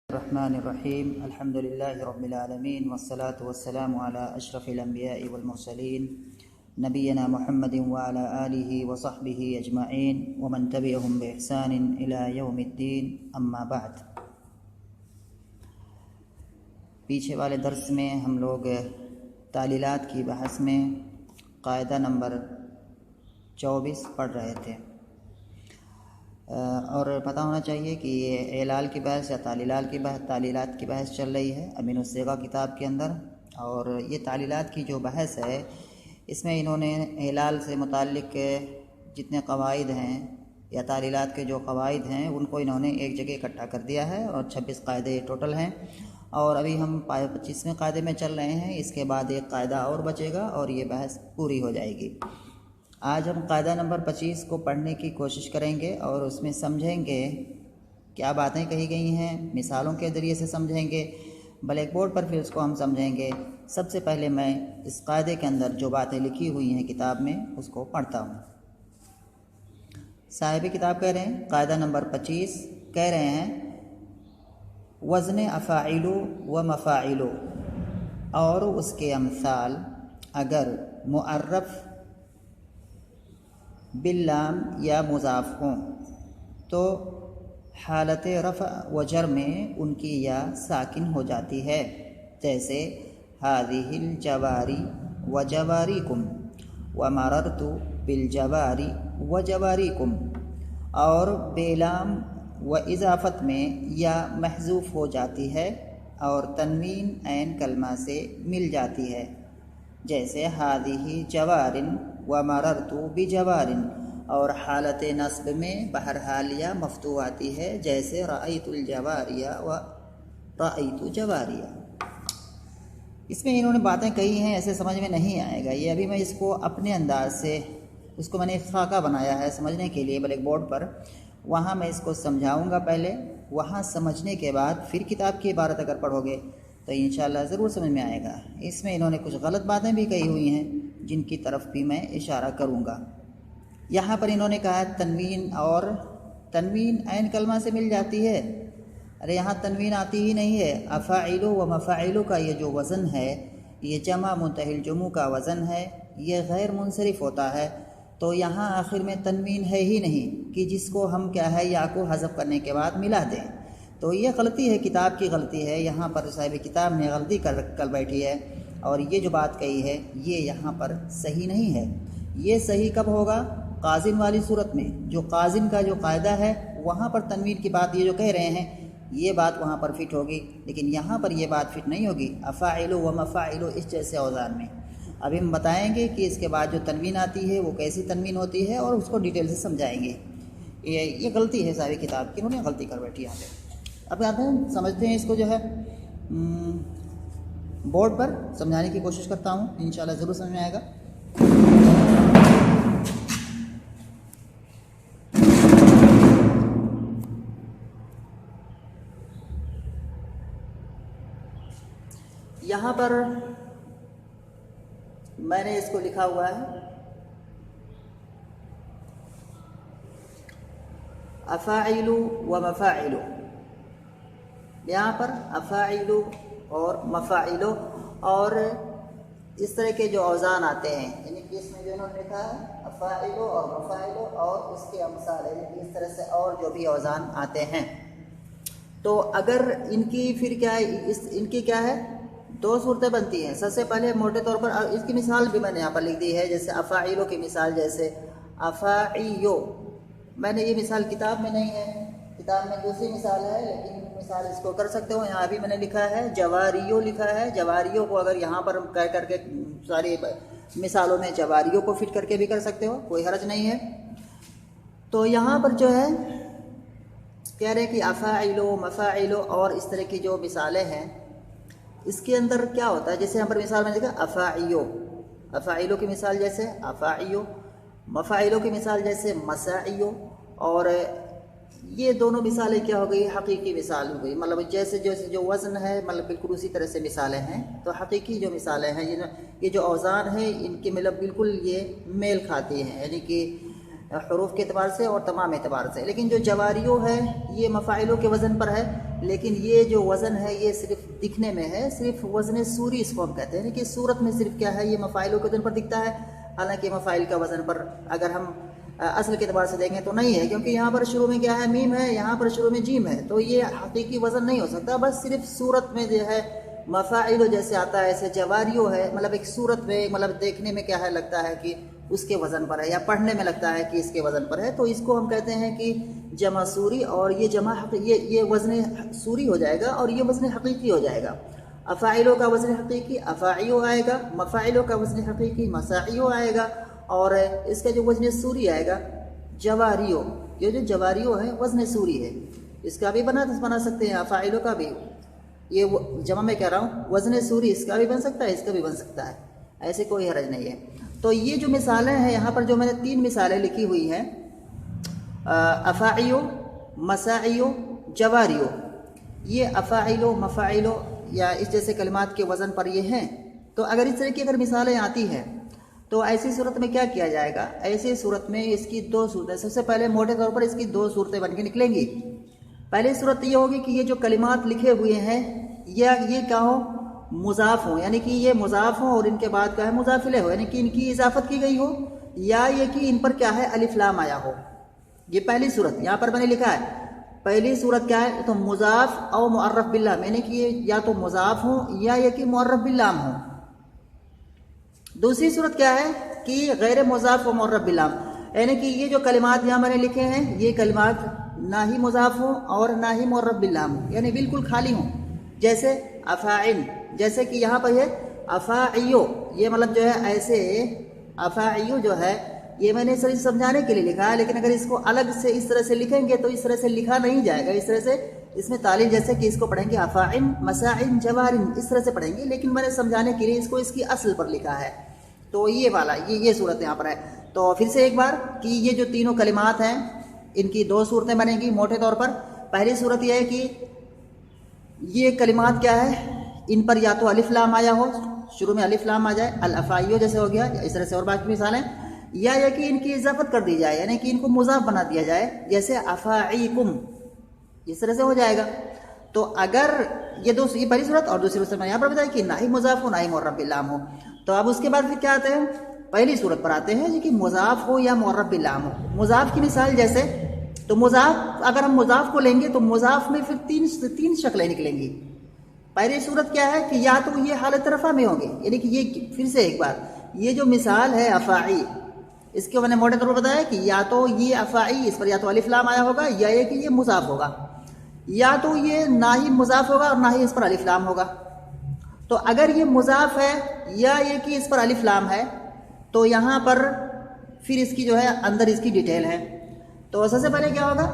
الرحمن الرحیم الحمد للہ رب العالمین والصلاة والسلام علی اشرف الانبیاء والمرسلین نبینا محمد وعلی آلہ وصحبہ اجمعین ومن تبعہم بإحسان الی یوم الدین اما بعد۔ پیچھے والے درس میں ہم لوگ تعلیلات کی بحث میں قاعدہ نمبر 24 پڑھ رہے تھے، اور پتہ ہونا چاہیے کہ یہ اعلال کی بحث یا تعلیلات کی بحث چل رہی ہے امین الصیغہ کتاب کے اندر، اور یہ تعلیلات کی جو بحث ہے اس میں انہوں نے اعلال سے متعلق جتنے قواعد ہیں یا تعلیلات کے جو قواعد ہیں ان کو انہوں نے ایک جگہ اکٹھا کر دیا ہے، اور 26 قاعدے ٹوٹل ہیں، اور ابھی ہم 25ویں قاعدے میں چل رہے ہیں۔ اس کے بعد ایک قاعدہ اور بچے گا اور یہ بحث پوری ہو جائے گی۔ آج ہم قاعدہ نمبر 25 کو پڑھنے کی کوشش کریں گے اور اس میں سمجھیں گے کیا باتیں کہی گئی ہیں، مثالوں کے ذریعے سے سمجھیں گے، بلیک بورڈ پر پھر اس کو ہم سمجھیں گے۔ سب سے پہلے میں اس قاعدے کے اندر جو باتیں لکھی ہوئی ہیں کتاب میں اس کو پڑھتا ہوں۔ صاحب کتاب کہہ رہے ہیں قاعدہ نمبر 25 کہہ رہے ہیں وزن افاعل و مفاعل اور اس کے امثال اگر معرف باللام یا مضاف ہوں تو حالت رفع و جر میں ان کی یا ساکن ہو جاتی ہے، جیسے هذه الجواری و جواریکم و مررت بالجواری و جواریکم، اور بےلام و اضافت میں یا محذوف ہو جاتی ہے اور تنوین عین کلمہ سے مل جاتی ہے، جیسے هذه جوار و مررت بجوار، اور حالت نصب میں بہرحال یا مفتوح آتی ہے، جیسے رأیت الجواریہ و رأیت جواریہ۔ اس میں انہوں نے باتیں کہی ہیں، ایسے سمجھ میں نہیں آئے گا یہ، ابھی میں اس کو اپنے انداز سے اس کو میں نے ایک خاکہ بنایا ہے سمجھنے کے لیے بلیک بورڈ پر، وہاں میں اس کو سمجھاؤں گا پہلے، وہاں سمجھنے کے بعد پھر کتاب کی عبارت اگر پڑھو گے تو انشاءاللہ ضرور سمجھ میں آئے گا۔ اس میں انہوں نے کچھ غلط باتیں بھی کہی ہوئی ہیں جن کی طرف بھی میں اشارہ کروں گا۔ یہاں پر انہوں نے کہا تنوین، اور تنوین عین کلمہ سے مل جاتی ہے، ارے یہاں تنوین آتی ہی نہیں ہے۔ افاعل و مفاعل کا یہ جو وزن ہے یہ جمع منتہی جمع کا وزن ہے، یہ غیر منصرف ہوتا ہے، تو یہاں آخر میں تنوین ہے ہی نہیں کہ جس کو ہم کیا ہے یا کو حذف کرنے کے بعد ملا دیں، تو یہ غلطی ہے، کتاب کی غلطی ہے، یہاں پر صاحب کتاب نے غلطی کر بیٹھی ہے، اور یہ جو بات کہی ہے یہ یہاں پر صحیح نہیں ہے۔ یہ صحیح کب ہوگا؟ قازن والی صورت میں، جو قازن کا جو قاعدہ ہے وہاں پر تنوین کی بات یہ جو کہہ رہے ہیں یہ بات وہاں پر فٹ ہوگی، لیکن یہاں پر یہ بات فٹ نہیں ہوگی۔ افاعل و مفاعل اس جیسے اوزان میں ابھی ہم بتائیں گے کہ اس کے بعد جو تنوین آتی ہے وہ کیسی تنوین ہوتی ہے، اور اس کو ڈیٹیل سے سمجھائیں گے۔ یہ غلطی ہے ساری کتاب کی، انہوں نے غلطی کر بیٹھی یہاں پہ۔ اب آتے ہیں سمجھتے ہیں اس کو جو ہے بورڈ پر سمجھانے کی کوشش کرتا ہوں، انشاءاللہ ضرور سمجھ میں آئے گا۔ یہاں پر میں نے اس کو لکھا ہوا ہے افاعل و مفاعل، یہاں پر افاعل اور مفاعل، اور اس طرح کے جو اوزان آتے ہیں، یعنی کہ اس میں جو انہوں نے لکھا ہے افاعل اور مفاعل اور اس کے امثال، یعنی کہ اس طرح سے اور جو بھی اوزان آتے ہیں، تو اگر ان کی پھر کیا ہے، ان کی کیا ہے دو صورتیں بنتی ہیں۔ سب سے پہلے موٹے طور پر اس کی مثال بھی میں نے یہاں پر لکھ دی ہے، جیسے افاعلوں کی مثال، جیسے افاعیو، میں نے یہ مثال کتاب میں نہیں ہے، کتاب میں دوسری مثال ہے، لیکن مثال اس کو کر سکتے ہو، یہاں بھی میں نے لکھا ہے جواریو لکھا ہے، جواریو کو اگر یہاں پر کہہ کر کے ساری مثالوں میں جواریو کو فٹ کر کے بھی کر سکتے ہو، کوئی حرج نہیں ہے۔ تو یہاں پر جو ہے کہہ رہے کہ افاعلو مفاعلو اور اس طرح کی جو مثالیں ہیں اس کے اندر کیا ہوتا ہے، جیسے یہاں پر مثال میں نے دیکھا افاعیو، افاعلو کی مثال جیسے افاعیو، مفاعلو کی مثال جیسے مساعیو، اور یہ دونوں مثالیں کیا ہو گئی، حقیقی مثال ہو گئی، مطلب جیسے جیسے جو وزن ہے مطلب بالکل اسی طرح سے مثالیں ہیں، تو حقیقی جو مثالیں ہیں یہ جو اوزان ہیں ان کے مطلب بالکل یہ میل کھاتی ہیں، یعنی کہ حروف کے اعتبار سے اور تمام اعتبار سے۔ لیکن جو جواریو ہے یہ مفاعلوں کے وزن پر ہے، لیکن یہ جو وزن ہے یہ صرف دکھنے میں ہے، صرف وزن سوری اس کو ہم کہتے ہیں کہ صورت میں صرف کیا ہے، یہ مفاعلوں کے وزن پر دکھتا ہے، حالانکہ مفاعل کا وزن پر اگر ہم اصل کے اعتبار سے دیکھیں تو نہیں ہے، کیونکہ یہاں پر شروع میں کیا ہے، میم ہے، یہاں پر شروع میں جیم ہے، تو یہ حقیقی وزن نہیں ہو سکتا، بس صرف صورت میں جو ہے مفاعل جیسے آتا ہے ایسے جواریو ہے، مطلب ایک صورت میں مطلب دیکھنے میں کیا ہے لگتا ہے کہ اس کے وزن پر ہے، یا پڑھنے میں لگتا ہے کہ اس کے وزن پر ہے، تو اس کو ہم کہتے ہیں کہ جمع سوری، اور یہ جمع یہ وزن سوری ہو جائے گا اور یہ وزن حقیقی ہو جائے گا۔ افاعلوں کا وزن حقیقی افاعیو آئے گا، مفاعلوں کا وزن حقیقی مساعیو آئے گا، اور اس کا جو وزن سوری آئے گا جواریو، یہ جو جواریو ہے وزن سوری ہے، اس کا بھی بنا سکتے ہیں، افاعلوں کا بھی، یہ جمع میں کہہ رہا ہوں وزن سوری اس کا بھی بن سکتا ہے، اس کا بھی بن سکتا ہے، ایسے کوئی حرج نہیں ہے۔ تو یہ جو مثالیں ہیں یہاں پر جو میں نے 3 مثالیں لکھی ہوئی ہیں، افاعیو، مساعیو، جواریو، یہ افاعلو، مفاعلو یا اس جیسے کلمات کے وزن پر یہ ہیں۔ تو اگر اس طرح کی اگر مثالیں آتی ہیں تو ایسی صورت میں کیا کیا جائے گا، ایسی صورت میں اس کی 2 صورتیں، سب سے پہلے موٹے طور پر اس کی 2 صورتیں بن کے نکلیں گی۔ پہلی صورت یہ ہوگی کہ یہ جو کلمات لکھے ہوئے ہیں یہ کیا ہو، مضاف ہوں، یعنی کہ یہ مضاف ہوں اور ان کے بعد کیا ہے مضاف الیہ ہو، یعنی کہ ان کی اضافت کی گئی ہو، یا یہ کہ ان پر کیا ہے الف لام آیا ہو۔ یہ پہلی صورت یہاں پر میں نے لکھا ہے، پہلی صورت کیا ہے، تو مضاف او معرف باللام، یعنی کہ یہ یا تو مضاف ہوں یا یہ کہ معرف باللام ہوں۔ دوسری صورت کیا ہے کہ غیر مضاف و معرف باللام، یعنی کہ یہ جو کلمات یہاں میں نے لکھے ہیں یہ کلمات نہ ہی مضاف ہوں اور نہ ہی معرف باللام ہوں، یعنی بالکل خالی ہوں، جیسے افاعل، جیسے کہ یہاں پر یہ افاعیو، یہ مطلب جو ہے ایسے افاعیو جو ہے یہ میں نے صرف سمجھانے کے لیے لکھا ہے، لیکن اگر اس کو الگ سے اس طرح سے لکھیں گے تو اس طرح سے لکھا نہیں جائے گا، اس طرح سے اس میں تعلیم جیسے کہ اس کو پڑھیں گے افاعن، مساعن، جوارن، اس طرح سے پڑھیں گے، لیکن میں نے سمجھانے کے لیے اس کو اس کی اصل پر لکھا ہے۔ تو یہ والا یہ صورت یہاں پر ہے۔ تو پھر سے ایک بار کہ یہ جو تینوں کلمات ہیں ان کی 2 صورتیں بنیں گی موٹے طور پر۔ پہلی صورت یہ ہے کہ یہ کلمات کیا ہے، ان پر یا تو الف لام آیا ہو، شروع میں الف لام آ جائے، الافائیو جیسے ہو گیا، اس طرح سے اور باقی مثالیں، یا یہ کہ ان کی اضافت کر دی جائے، یعنی کہ ان کو مضاف بنا دیا جائے، جیسے افاعیکم، اس طرح سے ہو جائے گا۔ تو اگر یہ پہلی صورت، اور دوسری صورت میں یہاں پر بتایا کہ نہ ہی مضاف ہو نہ ہی معرف باللام ہو۔ تو اب اس کے بعد پھر کیا آتے ہیں، پہلی صورت پر آتے ہیں کہ مضاف ہو یا معرف باللام ہو۔ مضاف کی مثال جیسے، تو مضاف اگر ہم مضاف کو لیں گے تو مضاف میں پھر 3 شکلیں نکلیں گی۔ پہلی صورت کیا ہے کہ یا تو یہ حالت رفع میں ہوں گے، یعنی کہ یہ پھر سے ایک بار یہ جو مثال ہے افاعی، اس کے میں نے موٹے طور پر بتایا کہ یا تو یہ افاعی، اس پر یا تو الف لام آیا ہوگا، یا یہ کہ یہ مضاف ہوگا، یا تو یہ نہ ہی مضاف ہوگا اور نہ ہی اس پر الف لام ہوگا۔ تو اگر یہ مضاف ہے یا یہ کہ اس پر الف لام ہے تو یہاں پر پھر اس کی جو ہے اندر اس کی ڈیٹیل ہے۔ تو سب سے پہلے کیا ہوگا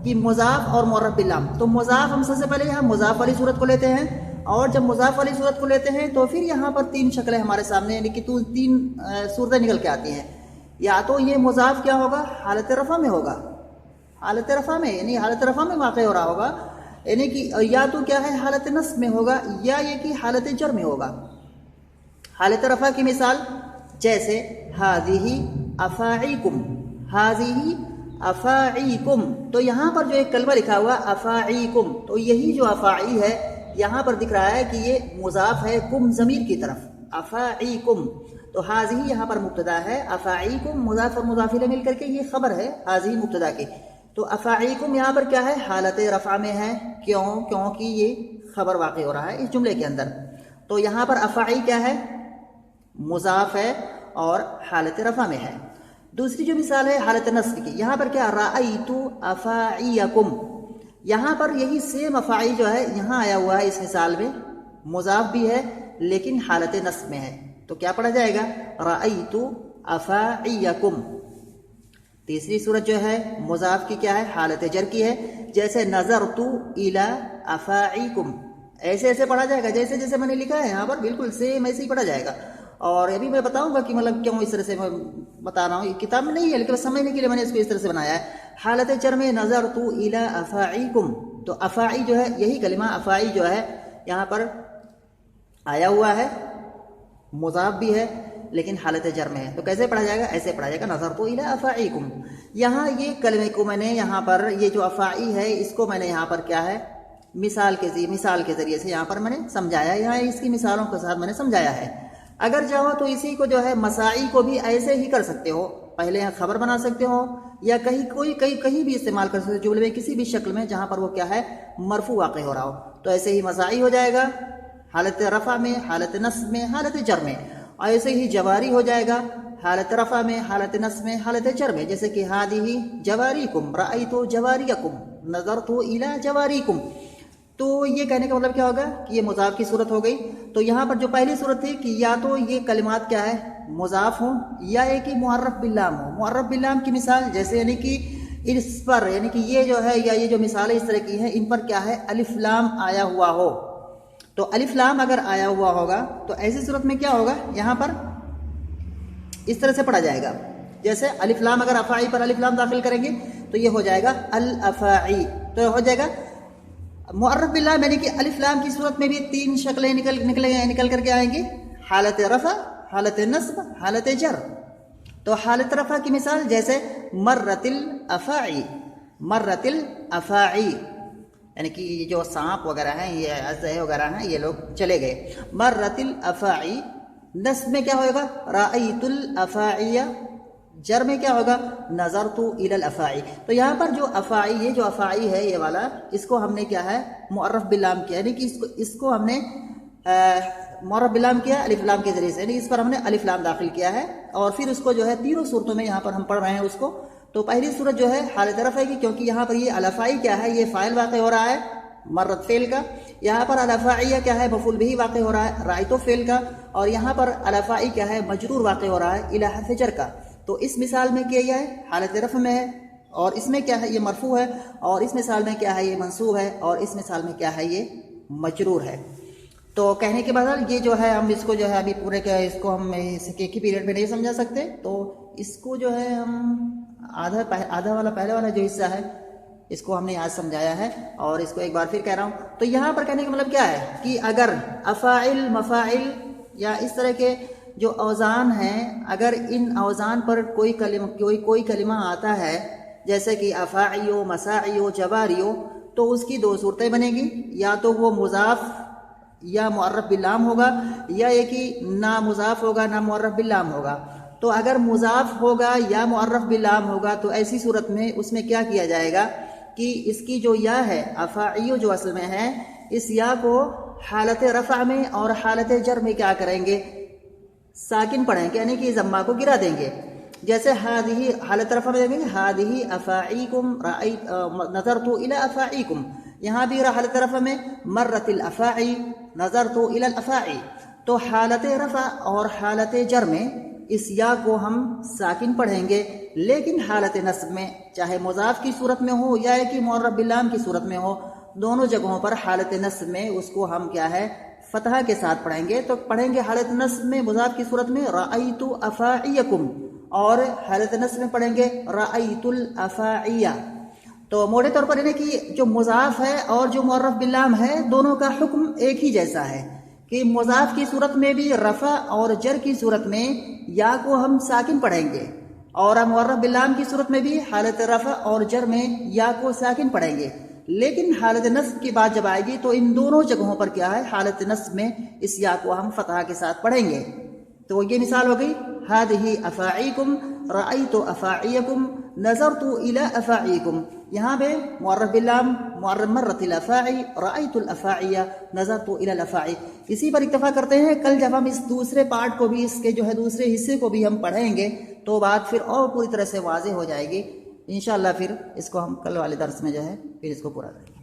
کہ مضاف اور معرف باللام، تو مضاف ہم سب سے پہلے یہاں مضاف والی صورت کو لیتے ہیں، اور جب مضاف والی صورت کو لیتے ہیں تو پھر یہاں پر 3 شکلیں ہمارے سامنے، یعنی کہ 3 صورتیں نکل کے آتی ہیں۔ یا تو یہ مضاف کیا ہوگا، حالت رفع میں ہوگا، حالت رفع میں، یعنی حالت رفع میں واقع ہو رہا ہوگا، یعنی کہ یا تو کیا ہے حالت نصب میں ہوگا، یا یہ کہ حالت جر میں ہوگا۔ حالت رفع کی مثال جیسے ہذہ افاعیکم، ہذہ افاعیکم، تو یہاں پر جو ایک کلمہ لکھا ہوا افاعیکم، تو یہی جو افاعی ہے یہاں پر دکھ رہا ہے کہ یہ مضاف ہے کم ضمیر کی طرف، افاعیکم، تو ہذہ یہاں پر مبتدا ہے، افاعیکم مضاف اور مضاف الیہ مل کر کے یہ خبر ہے ہذہ مبتدا کی۔ تو افاعیکم یہاں پر کیا ہے، حالت رفع میں ہے، کیونکہ یہ خبر واقع ہو رہا ہے اس جملے کے اندر۔ تو یہاں پر افاعی کیا ہے، مضاف ہے اور حالت رفع میں ہے۔ دوسری جو مثال ہے حالت نصب کی، یہاں پر کیا، رأیت افاعیکم، یہاں پر یہی سیم افاعی جو ہے یہاں آیا ہوا ہے اس مثال میں، مضاف بھی ہے لیکن حالت نصب میں ہے، تو کیا پڑھا جائے گا، رأیت افاعیکم۔ تیسری صورت جو ہے مضاف کی کیا ہے، حالت جر کی ہے، جیسے نظرت الی افاعیکم، ایسے پڑھا جائے گا جیسے جیسے میں نے لکھا ہے یہاں پر، بالکل سیم ایسے ہی پڑھا جائے گا۔ اور ابھی میں بتاؤں گا کہ مطلب کیوں اس طرح سے میں بتا رہا ہوں، یہ کتاب میں نہیں ہے لیکن سمجھنے کے لیے میں نے اس کو اس طرح سے بنایا ہے۔ حالت جر میں نظرت الی افاعیکم، تو افاعی جو ہے یہی کلمہ افاعی جو ہے یہاں پر آیا ہوا ہے، مضاف بھی ہے لیکن حالت جر میں ہے، تو کیسے پڑھا جائے گا، ایسے پڑھا جائے گا نظرت الی افاعیکم۔ یہاں یہ کلمے کو میں نے یہاں پر یہ جو افاعی ہے اس کو میں نے یہاں پر کیا ہے مثال کے ذریعے سے یہاں پر میں نے سمجھایا، یہاں اس کی مثالوں کے ساتھ میں نے سمجھایا ہے۔ اگر چاہو تو اسی کو جو ہے مسائی کو بھی ایسے ہی کر سکتے ہو، پہلے یہاں خبر بنا سکتے ہو یا کہیں بھی استعمال کر سکتے ہو جملے میں کسی بھی شکل میں جہاں پر وہ کیا ہے مرفوع واقع ہو رہا ہو، تو ایسے ہی مسائی ہو جائے گا حالت رفع میں، حالت نصب میں، حالت جر میں، اور ایسے ہی جواری ہو جائے گا حالت رفع میں، حالت نصب میں، حالت جر میں، جیسے کہ ہادی جواریکم، رأیت جواریکم، نظرت الی جواریکم۔ تو یہ کہنے کا مطلب کیا ہوگا کہ یہ مضاف کی صورت ہو گئی۔ تو یہاں پر جو پہلی صورت تھی کہ یا تو یہ کلمات کیا ہے مضاف ہوں یا ایک ہی معرف باللام ہو۔ معرف باللام کی مثال جیسے یعنی کہ اس پر یعنی کہ یہ جو ہے یا یہ جو مثالیں اس طرح کی ہیں ان پر کیا ہے الف لام آیا ہوا ہو، تو الف لام اگر آیا ہوا ہوگا تو ایسی صورت میں کیا ہوگا یہاں پر اس طرح سے پڑھا جائے گا، جیسے الف لام اگر افاعی پر الف لام داخل کریں گے تو یہ ہو جائے گا الافاعی، تو ہو جائے گا معرف باللام یعنی کہ الف لام کی صورت میں بھی تین شکلیں نکل کر کے آئیں گی، حالت رفع، حالت نصب، حالت جر۔ تو حالت رفع کی مثال جیسے مرت الافاعی، مرت الافاعی یعنی کہ یہ جو سانپ وغیرہ ہیں یہ اژدہے وغیرہ ہیں یہ لوگ چلے گئے، مرت الافاعی۔ نصب میں کیا ہوگا رأیت الافاعی، جر میں کیا ہوگا نظرت الی الافاعی۔ تو یہاں پر جو افاعی یہ جو افاعی ہے یہ والا اس کو ہم نے کیا ہے معرف باللام کیا، یعنی کہ اس کو ہم نے معرف باللام کیا الف لام کے ذریعے سے، یعنی اس پر ہم نے الف لام داخل کیا ہے اور پھر اس کو جو ہے تینوں صورتوں میں یہاں پر ہم پڑھ رہے ہیں اس کو۔ تو پہلی صورت جو ہے حالت رفع کی، کیونکہ یہاں پر یہ الافاعی کیا ہے یہ فاعل واقع ہو رہا ہے مرت فعل کا، یہاں پر الافاعیہ کیا ہے مفعول بہ واقع ہو رہا ہے رأیت فعل کا، اور یہاں پر الافاعی کیا ہے مجرور واقع ہو رہا ہے الی حرف جر کا۔ تو اس مثال میں کیا ہے حالت رفع میں ہے اور اس میں کیا ہے یہ مرفوع ہے، اور اس مثال میں کیا ہے یہ منصوب ہے، اور اس مثال میں کیا ہے یہ مجرور ہے۔ تو کہنے کے بعد یہ جو ہے ہم اس کو جو ہے ابھی پورے کا اس کو ہم ایک ہی پیریڈ میں نہیں سمجھا سکتے، تو اس کو جو ہے ہم آدھا والا پہلے والا جو حصہ ہے اس کو ہم نے آج سمجھایا ہے، اور اس کو ایک بار پھر کہہ رہا ہوں۔ تو یہاں پر کہنے کا مطلب کیا ہے کہ اگر افاعل مفاعل یا اس طرح کے جو اوزان ہیں اگر ان اوزان پر کوئی کلمہ آتا ہے جیسے کہ افاعیو، مساعیو، جواریو، تو اس کی دو صورتیں بنے گی، یا تو وہ مضاف یا معرف باللام ہوگا، یا ایک ہی نہ مضاف ہوگا نہ معرف باللام ہوگا۔ تو اگر مضاف ہوگا یا معرف باللام ہوگا تو ایسی صورت میں اس میں کیا کیا جائے گا کہ اس کی جو یا ہے افاعیو جو اصل میں ہے اس یا کو حالت رفع میں اور حالت جر میں کیا کریں گے ساکن پڑھیں گے، یعنی کہ ضمہ کو گرا دیں گے۔ جیسے ہادہی حالت رفع میں دیکھیں گے ہادہی افاعیکم نظرت الی افاعیکم، یہاں بھی حالت رفع میں مرت الافاعی نظرت الی الافاعی۔ تو حالت رفع اور حالت جر میں اس یا کو ہم ساکن پڑھیں گے، لیکن حالت نصب میں چاہے مضاف کی صورت میں ہو یا کہ معرف باللام کی صورت میں ہو دونوں جگہوں پر حالت نصب میں اس کو ہم کیا ہے فتحہ کے ساتھ پڑھیں گے۔ تو پڑھیں گے حالت نصب میں مضاف کی صورت میں رأیت افاعیکم، اور حالت نصب میں پڑھیں گے رأیت الافاعیہ۔ تو موٹے طور پر یعنی کہ جو مضاف ہے اور جو معرف باللام ہے دونوں کا حکم ایک ہی جیسا ہے کہ مضاف کی صورت میں بھی رفع اور جر کی صورت میں یا کو ہم ساکن پڑھیں گے، اور معرف باللام کی صورت میں بھی حالت رفع اور جر میں یا کو ساکن پڑھیں گے، لیکن حالت نصب کی بات جب آئے گی تو ان دونوں جگہوں پر کیا ہے حالت نصب میں اس یا کو ہم فتحہ کے ساتھ پڑھیں گے۔ تو یہ مثال ہو گئی ہادہی افاعیکم رأیت افاعیکم نظرت الی افاعیکم، یہاں پہ معرف باللام مرت الافاعی رأیت الافاعیہ نظرت الی الافاعی۔ اسی پر اکتفا کرتے ہیں، کل جب ہم اس دوسرے پارٹ کو بھی اس کے جو ہے دوسرے حصے کو بھی ہم پڑھیں گے تو بات پھر اور پوری طرح سے واضح ہو جائے گی انشاءاللہ۔ پھر اس کو ہم کل والے درس میں جو ہے پھر اس کو پورا کریں گے۔